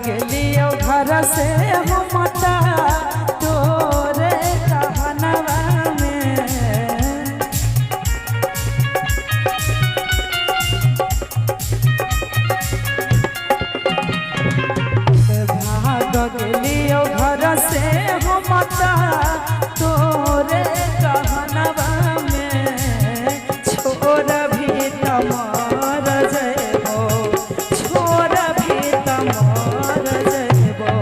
गेलियो घर से ममता तोरे कहनवा में भाग गेलियो घर से ममता तोरे कहनवा में छोड़ भी तमर जइबो छोड़ भी तमर जइबो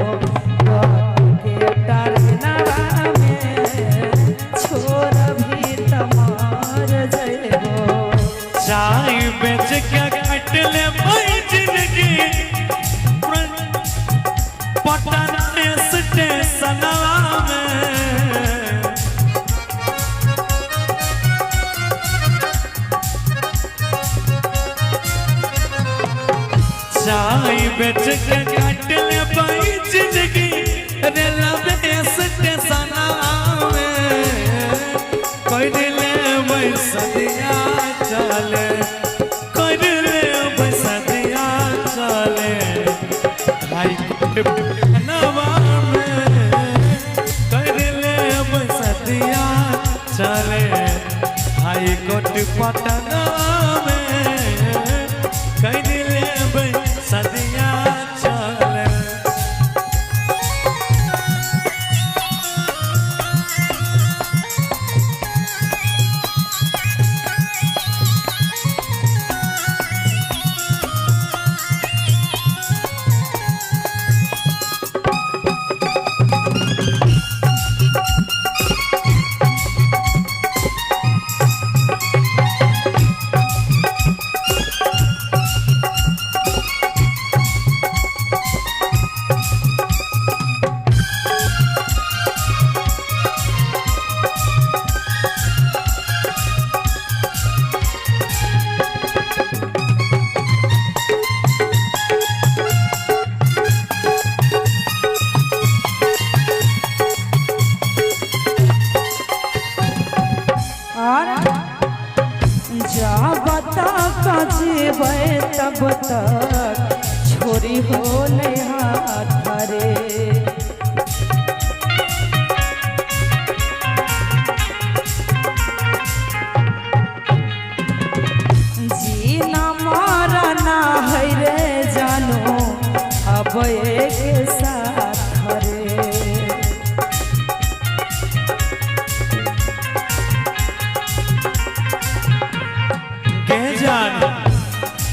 के टरनवा में छोड़ भी तमर जइबो चाय बेच के कट ले जिंदगी पटन स्टेशनवा में चाय बेच के कट ले जिंदगी रेलवे स्टेशनवा में कोई ले सदिया चले कोई ले सदिया चले भाई नवा में कोई ले सदिया चले भाई कोट पटना में कोई ले सदिया चले जब तक जीवे तब तक छोरी हो नहीं हाथ धरे जीना मरना है रे जानो अब एक साथ धरे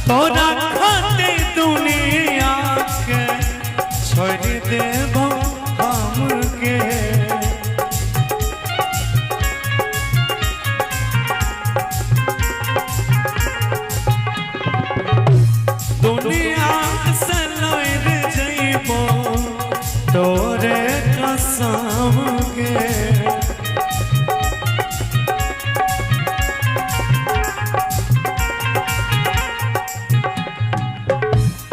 तोरा खाते दुनिया के छोड़ देबो हमके दुनिया से लड़ जइबो तोरे कसम के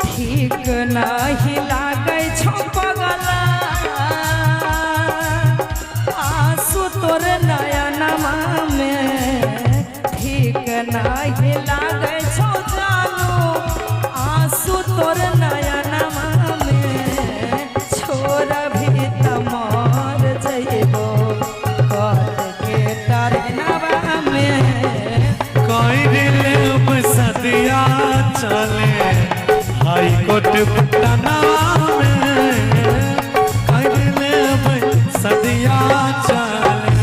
ठीक नहीं लागे छो पगला आंसू तोर नयनमा में ठीक नहीं लागे छो जानो आंसू तोर नयनमा में छोड़ भी तमर जइबो कर के टरनवा में कोई ले सदिया चले हाई कोट पटना में कोई ले सदिया चले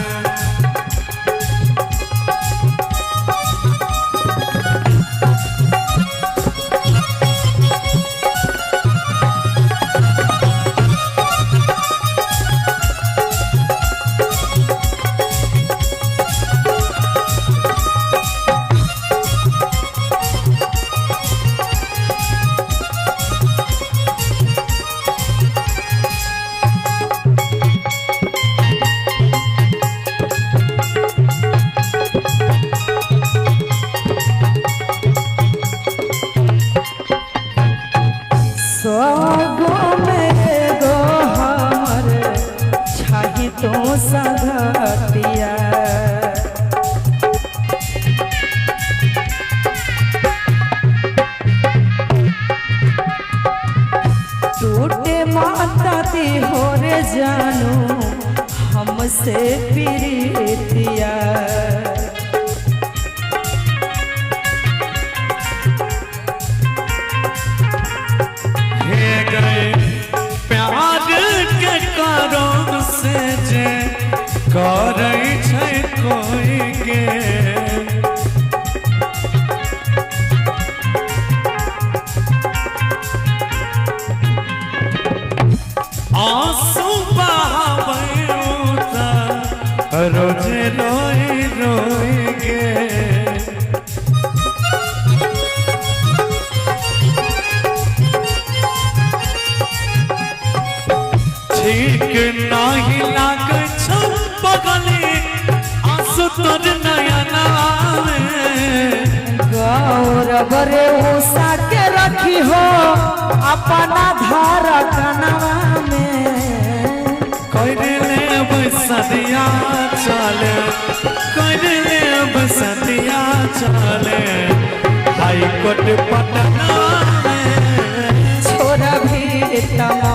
तो संगतिया टूट रोवाती हो रे जानू हमसे प्रीतिया। हे गए प्यार के कारण से जे करै छै कोई के आंसू बहावे रोज रोई रोई गे ठीक नहीं लागे छौ बगली आंसू तोर नयना गौरव रे उषा के रखी हो अपना धार कनवा में। कर लेब सदिया चले कर लेब सदिया चले हाई कोर्ट पटना में छोड़ भी तमा